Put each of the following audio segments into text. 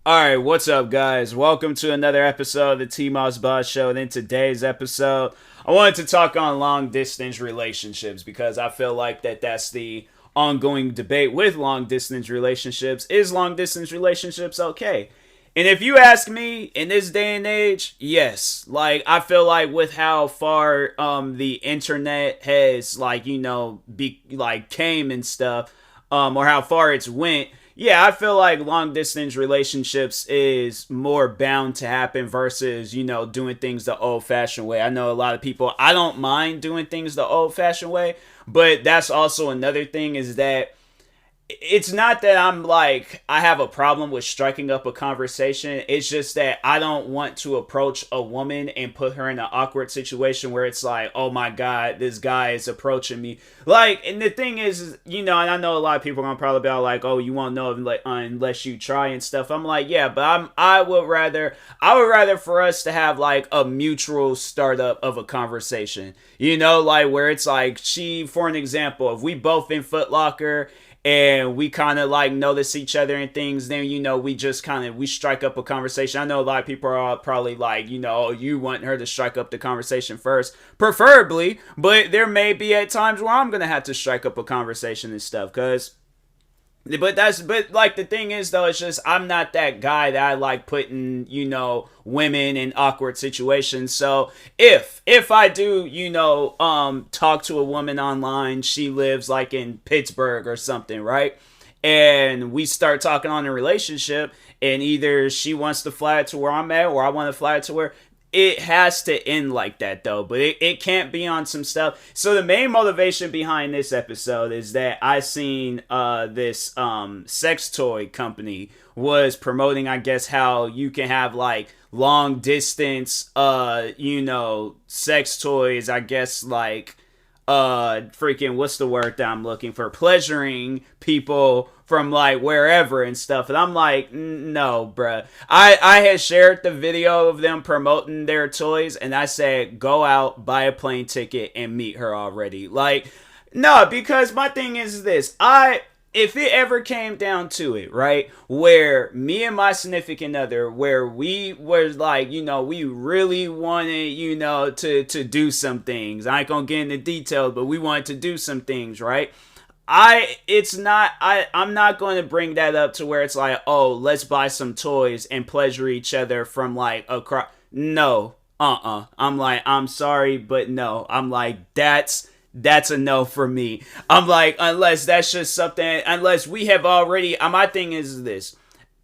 Alright, what's up, guys? Welcome to another episode of the TMossBoss Show. And in today's episode, I wanted to talk on long distance relationships because I feel like that's the ongoing debate with long distance relationships. Is long distance relationships okay? And if you ask me, in this day and age, yes. Like, I feel like with how far the internet has, came and stuff, or how far it's went, yeah, I feel like long distance relationships is more bound to happen versus, doing things the old fashioned way. I know a lot of people, I don't mind doing things the old fashioned way, but that's also another thing is that it's not that I'm like I have a problem with striking up a conversation. It's just that I don't want to approach a woman and put her in an awkward situation where it's like, oh my god, this guy is approaching me. Like, and the thing is, and I know a lot of people are gonna probably be like, oh, you won't know unless you try and stuff. I'm like, yeah, but I would rather for us to have like a mutual startup of a conversation. Like where it's like for an example, if we both in Foot Locker and we kind of like notice each other and things, then we just we strike up a conversation. I know a lot of people are probably like, oh, you want her to strike up the conversation first, preferably, but there may be at times where I'm gonna have to strike up a conversation and stuff, because but like the thing is though, it's just I'm not that guy that I like putting, women in awkward situations. So if I do, talk to a woman online, she lives like in Pittsburgh or something, right? And we start talking on a relationship, and either she wants to fly it to where I'm at or I want to fly it to where, it has to end like that though, but it can't be on some stuff. So the main motivation behind this episode is that I seen this sex toy company was promoting, I guess, how you can have like long distance sex toys, I guess, like freaking, what's the word that I'm looking for, pleasuring people from like wherever and stuff. And I'm like, no, bruh. I had shared the video of them promoting their toys, and I said, go out, buy a plane ticket, and meet her already. Like, no, because my thing is this. If it ever came down to it, right, where me and my significant other, where we was like, we really wanted, to do some things. I ain't gonna get into details, but we wanted to do some things, right? I'm not going to bring that up to where it's like, oh, let's buy some toys and pleasure each other from like across. No, I'm like, I'm sorry, but no. I'm like, that's a no for me. I'm like, unless that's just something, unless we have already, my thing is this.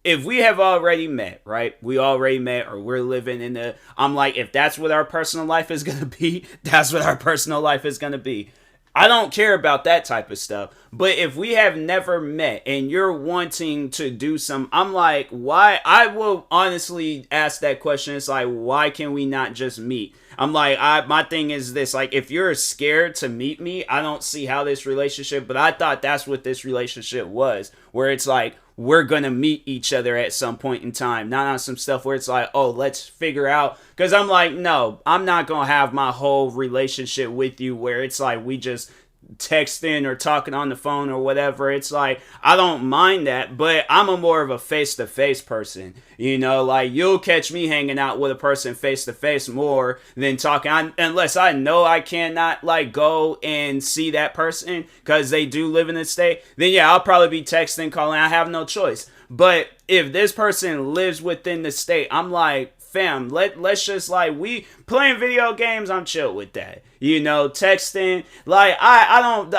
If we have already met, right? We already met, or we're living in I'm like, if that's what our personal life is going to be, that's what our personal life is going to be. I don't care about that type of stuff. But if we have never met and you're wanting to do some, I'm like, why? I will honestly ask that question. It's like, why can we not just meet? I'm like, my thing is this, like, if you're scared to meet me, I don't see how this relationship, but I thought that's what this relationship was, where it's like, we're gonna meet each other at some point in time, not on some stuff where it's like, oh, let's figure out, because I'm like, no, I'm not gonna have my whole relationship with you where it's like we just texting or talking on the phone or whatever. It's like, I don't mind that, but I'm a more of a face-to-face person. Like, you'll catch me hanging out with a person face-to-face more than talking, unless I know I cannot like go and see that person because they do live in the state. Then yeah, I'll probably be texting, calling. I have no choice. But if this person lives within the state, I'm like, fam, let's just like, we playing video games, I'm chill with that. Texting, like, I don't,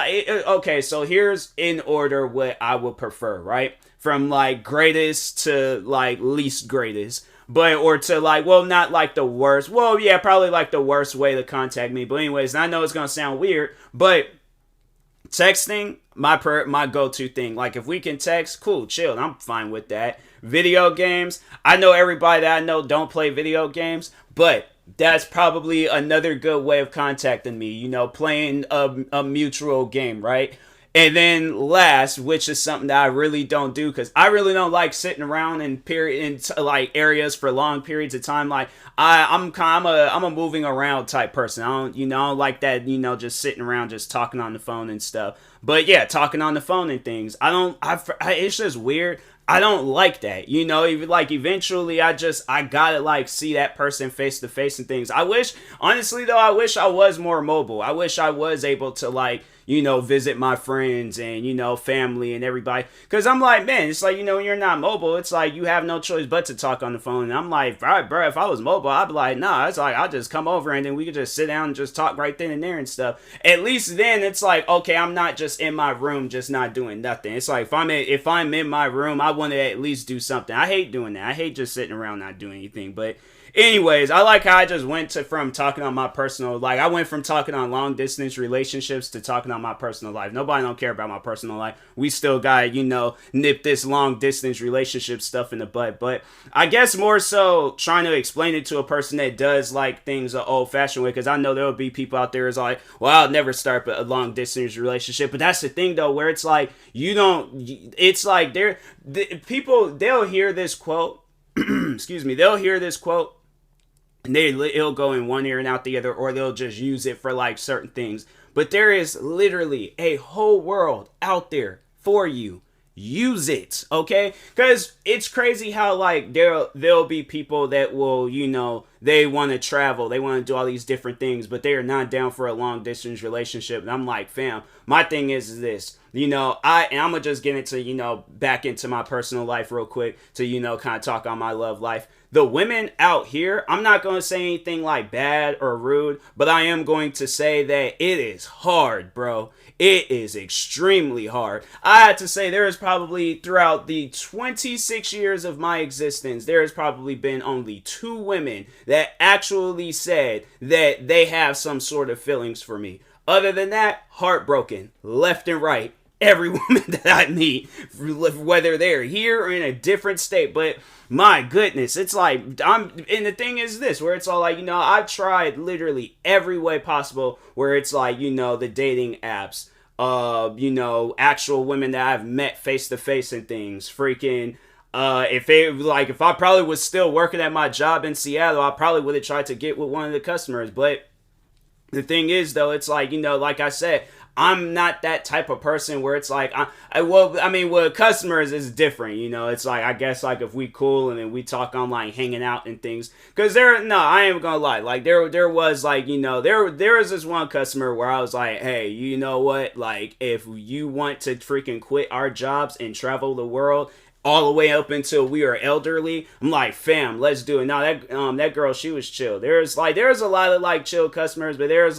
okay, so here's in order what I would prefer, right? From like greatest to like least greatest. But, or to like, well, not like the worst. Well, yeah, probably like the worst way to contact me. But anyways, I know it's gonna sound weird, but texting, my go-to thing. Like, if we can text, cool, chill, I'm fine with that. Video games, I know everybody that I know don't play video games, but that's probably another good way of contacting me, playing a mutual game, right? And then last, which is something that I really don't do, because I really don't like sitting around in like areas for long periods of time. Like, I'm a moving around type person. I don't like that, just sitting around just talking on the phone and stuff. But yeah, talking on the phone and things. It's just weird. I don't like that. Even like eventually I gotta like see that person face to face and things. Honestly though, I wish I was more mobile. I wish I was able to like, visit my friends and, family and everybody. Cause I'm like, man, it's like, when you're not mobile, it's like you have no choice but to talk on the phone. And I'm like, all right, bro, if I was mobile, I'd be like, nah, it's like, I'll just come over and then we could just sit down and just talk right then and there and stuff. At least then it's like, okay, I'm not just in my room, just not doing nothing. It's like, if I'm in my room, I want to at least do something. I hate doing that. I hate just sitting around not doing anything. But anyways, I like how I just went from talking on my personal, like I went from talking on long distance relationships to talking on my personal life. Nobody don't care about my personal life. We still got, nip this long distance relationship stuff in the butt. But I guess more so trying to explain it to a person that does like things an old fashioned way, because I know there will be people out there who's like, well, I'll never start a long distance relationship. But that's the thing though, where it's like, it's like they'll hear this quote, excuse me, they'll hear this quote, and it'll go in one ear and out the other, or they'll just use it for like certain things. But there is literally a whole world out there for you. Use it, okay? Because it's crazy how like there'll be people that will, they want to travel, they want to do all these different things, but they are not down for a long distance relationship. And I'm like, fam, my thing is this. I'm gonna just get into, back into my personal life real quick to, kind of talk on my love life. The women out here, I'm not going to say anything like bad or rude, but I am going to say that it is hard, bro. It is extremely hard. I had to say there is probably throughout the 26 years of my existence, there has probably been only 2 women that actually said that they have some sort of feelings for me. Other than that, heartbroken, left and right. Every woman that I meet, whether they're here or in a different state. But my goodness, it's like, and the thing is this, where it's all like, I've tried literally every way possible, where it's like, the dating apps, actual women that I've met face to face and things, freaking, if I probably was still working at my job in Seattle, I probably would have tried to get with one of the customers. But the thing is though, it's like, like I said, I'm not that type of person where it's like, with customers it's different, it's like, I guess like if we cool and then we talk on like hanging out and things, cause I ain't gonna lie, like there was like, there was this one customer where I was like, hey, you know what, like if you want to freaking quit our jobs and travel the world, all the way up until we are elderly, I'm like, fam, let's do it. Now that girl, she was chill. There's a lot of like chill customers, but there's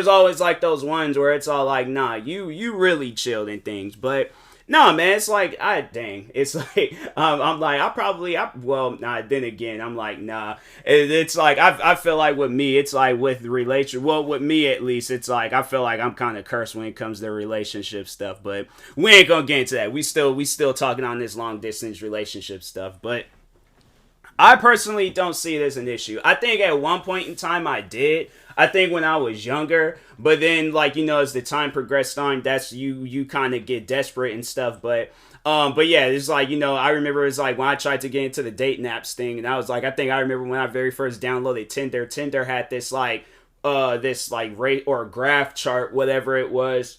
always like those ones where it's all like, nah, you really chilled and things. But no, man, it's like, it's like, I'm like, then again, I'm like, nah, it's like, I feel like with me, it's like with with me at least, it's like, I feel like I'm kind of cursed when it comes to relationship stuff, but we ain't gonna get into that. We still talking on this long distance relationship stuff, but I personally don't see it as an issue. I think at one point in time I did. I think when I was younger, but then like, as the time progressed on, that's you kind of get desperate and stuff. But yeah, it's like, I remember it's like when I tried to get into the dating apps thing, and I was like, I remember when I very first downloaded Tinder had this rate or graph chart, whatever it was.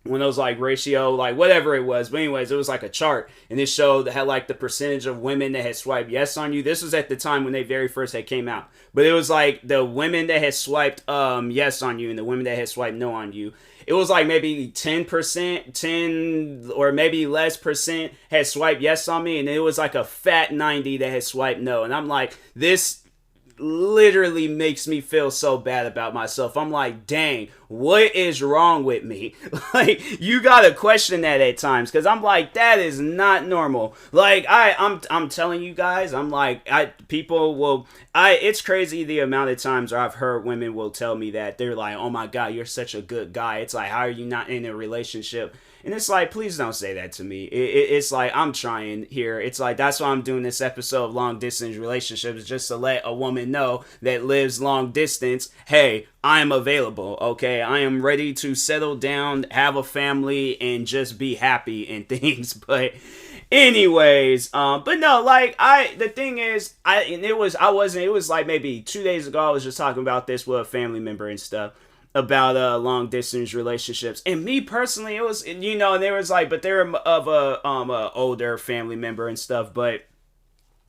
When it was like ratio, like whatever it was. But anyways, it was like a chart, and it showed that had like the percentage of women that had swiped yes on you. This was at the time when they very first had came out. But it was like the women that had swiped yes on you and the women that had swiped no on you. It was like maybe 10%, 10 or maybe less percent had swiped yes on me, and it was like a fat 90 that had swiped no. And I'm like, this literally makes me feel so bad about myself. I'm like, dang, what is wrong with me? Like, you gotta question that at times, because I'm like, that is not normal. Like, I'm telling you guys, I'm like, it's crazy the amount of times where I've heard women will tell me that they're like, oh my god, you're such a good guy. It's like, how are you not in a relationship? And it's like, please don't say that to me. It's like, I'm trying here. It's like, that's why I'm doing this episode of long distance relationships, just to let a woman know that lives long distance, hey, I am available, okay? I am ready to settle down, have a family, and just be happy and things. But anyways, but no, like, the thing is, it was like maybe 2 days ago, I was just talking about this with a family member and stuff. about long distance relationships. And me personally, it was, you know, and there was like, but they're of a older family member and stuff, but.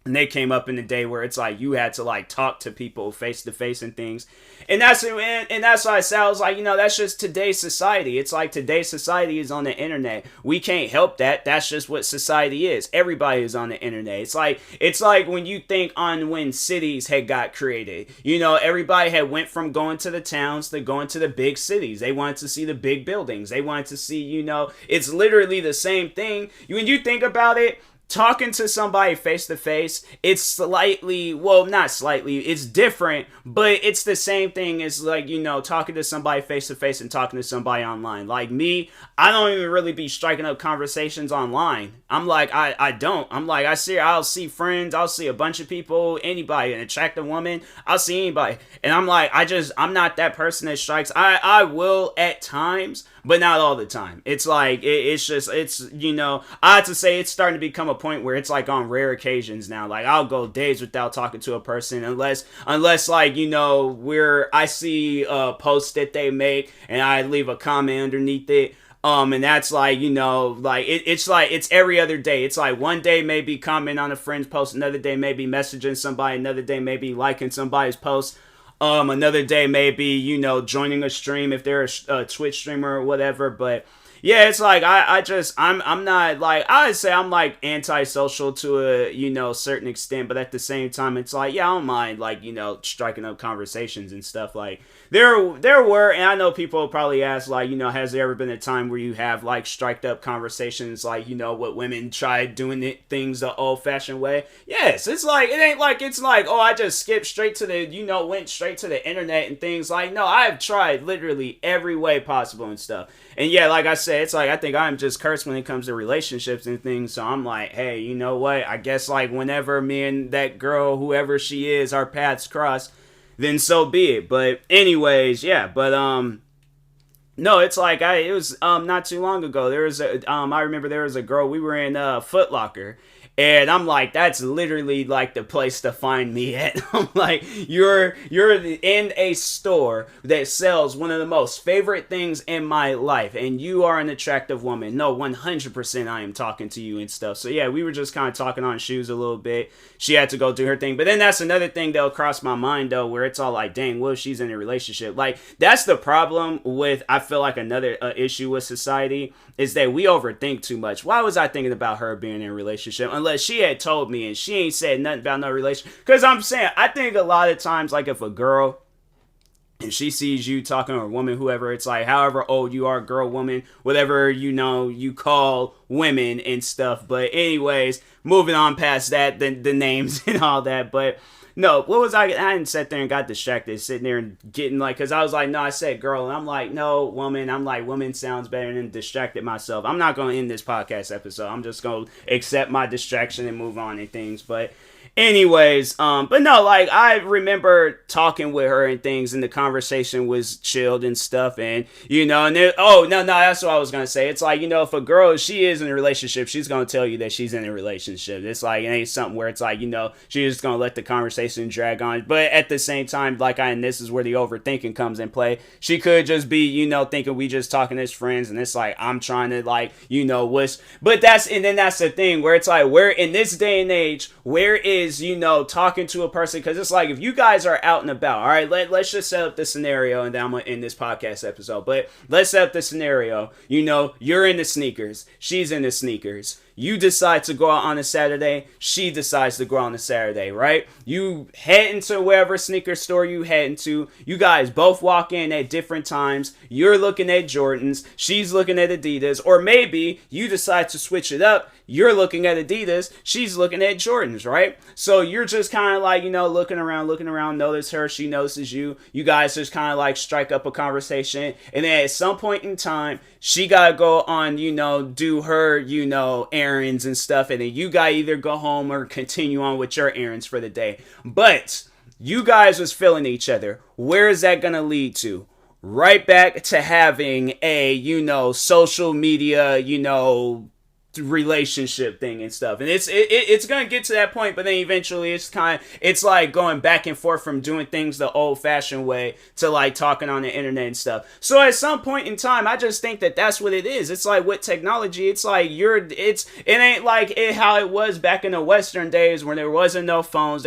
And they came up in the day where it's like you had to like talk to people face to face and things, and that's why I said, I was like, you know, that's just today's society. It's like today's society is on the internet. We can't help that. That's just what society is. Everybody is on the internet. It's like when you think on when cities had got created. You know, everybody had went from going to the towns to going to the big cities. They wanted to see the big buildings. They wanted to see, you know, it's literally the same thing. When you think about it. Talking to somebody face to face, it's slightly, well, not slightly, it's different, but it's the same thing as like, you know, talking to somebody face to face and talking to somebody online. Like me, I don't even really be striking up conversations online. I'm like, I don't. I'm like, I'll see friends, I'll see a bunch of people, anybody, an attractive woman, I'll see anybody. And I'm like, I'm not that person that strikes. I will at times, but not all the time. It's like, it's, you know, I have to say it's starting to become a point where it's like on rare occasions now. Like I'll go days without talking to a person unless like, you know, I see a post that they make and I leave a comment underneath it. And that's like, you know, like it's like it's every other day. It's like one day maybe comment on a friend's post, another day maybe messaging somebody, another day maybe liking somebody's post. Another day maybe, you know, joining a stream if they're a Twitch streamer or whatever. But yeah, it's like I'm not like, I'd say I'm like antisocial to a, you know, certain extent, but at the same time it's like, yeah, I don't mind like, you know, striking up conversations and stuff. Like there were, and I know people probably ask like, you know, has there ever been a time where you have like striked up conversations like, you know, what women try doing things the old fashioned way? Yes, it's like, it ain't like it's like, oh, I just skipped straight to the, you know, went straight to the internet and things. Like, no, I've tried literally every way possible and stuff. And yeah, like I said, it's like I think I'm just cursed when it comes to relationships and things. So I'm like, hey, you know what? I guess like whenever me and that girl, whoever she is, our paths cross, then so be it. But anyways, yeah. But no, it's like it was not too long ago. There was I remember there was a girl. We were in Foot Locker. And I'm like, that's literally like the place to find me at. I'm like, you're in a store that sells one of the most favorite things in my life, and you are an attractive woman. No, 100% I am talking to you and stuff. So yeah, we were just kind of talking on shoes a little bit. She had to go do her thing. But then that's another thing that'll cross my mind though, where it's all like, dang, well, she's in a relationship. Like, that's the problem with, I feel like another issue with society is that we overthink too much. Why was I thinking about her being in a relationship? Unless she had told me and she ain't said nothing about no relationship. Because I'm saying, I think a lot of times, like if a girl, and she sees you talking to a woman, whoever, it's like, however old you are, girl, woman, whatever, you know, you call women and stuff. But anyways, moving on past that, the names and all that. But no, what was I didn't sit there and got distracted sitting there and getting like, because I was like, no, I said girl, and I'm like, no, woman. I'm like, woman sounds better, than distracted myself. I'm not going to end this podcast episode. I'm just going to accept my distraction and move on and things. But anyways, but no, like I remember talking with her and things, and the conversation was chilled and stuff, and you know, and then, oh no, that's what I was gonna say. It's like, you know, if a girl, she is in a relationship, she's gonna tell you that she's in a relationship. It's like, it ain't something where it's like, you know, she's just gonna let the conversation drag on. But at the same time, like and this is where the overthinking comes in play. She could just be, you know, thinking we just talking as friends, and it's like I'm trying to like, you know, but that's the thing where it's like, where in this day and age, where is, you know, talking to a person, because it's like if you guys are out and about, all right, let's just set up the scenario, and then I'm gonna end this podcast episode. But let's set up the scenario. You know, you're in the sneakers, she's in the sneakers. You decide to go out on a Saturday. She decides to go out on a Saturday, right? You head into wherever sneaker store you head into. You guys both walk in at different times. You're looking at Jordans. She's looking at Adidas. Or maybe you decide to switch it up. You're looking at Adidas. She's looking at Jordans, right? So you're just kind of like, you know, looking around, notice her. She notices you. You guys just kind of like strike up a conversation. And then at some point in time, she got to go on, you know, do her, you know, errands and stuff, and then you gotta either go home or continue on with your errands for the day. But you guys was feeling each other. Where is that gonna lead to? Right back to having a, you know, social media, you know, relationship thing and stuff, and it's gonna get to that point, but then eventually it's like going back and forth from doing things the old fashioned way to like talking on the internet and stuff. So at some point in time, I just think that that's what it is. It's like with technology, it's like it ain't like how it was back in the Western days when there wasn't no phones,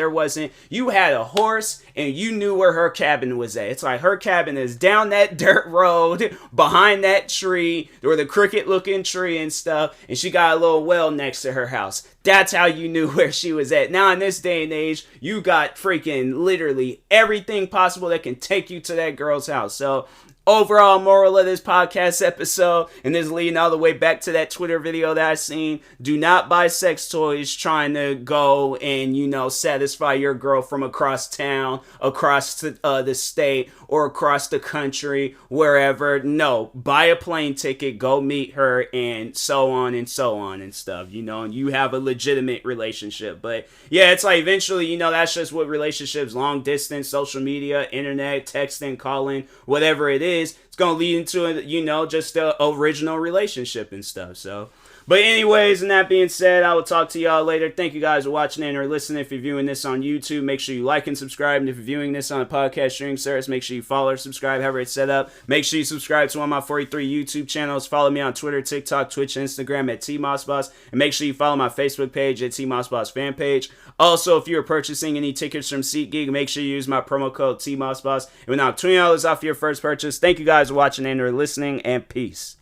you had a horse and you knew where her cabin was at. It's like her cabin is down that dirt road behind that tree or the crooked looking tree and stuff, and she got a little well next to her house. That's how you knew where she was at. Now in this day and age, you got freaking literally everything possible that can take you to that girl's house. So overall moral of this podcast episode, and this leading all the way back to that Twitter video that I seen, do not buy sex toys trying to go and, satisfy your girl from across town, across the state, or across the country, wherever. No, buy a plane ticket, go meet her, and so on and stuff, and you have a legitimate relationship. But yeah, it's like eventually, that's just what relationships, long distance, social media, internet, texting, calling, whatever it is, it's gonna lead into just a original relationship and stuff. So, but anyways, and that being said, I will talk to y'all later. Thank you guys for watching and or listening. If you're viewing this on YouTube, make sure you like and subscribe. And if you're viewing this on a podcast streaming service, make sure you follow or subscribe, however it's set up. Make sure you subscribe to one of my 43 YouTube channels. Follow me on Twitter, TikTok, Twitch, and Instagram at TMossBoss. And make sure you follow my Facebook page at TMossBoss fan page. Also, if you're purchasing any tickets from SeatGeek, make sure you use my promo code TMossBoss. And we'll knock $20 off your first purchase. Thank you guys for watching and or listening, and peace.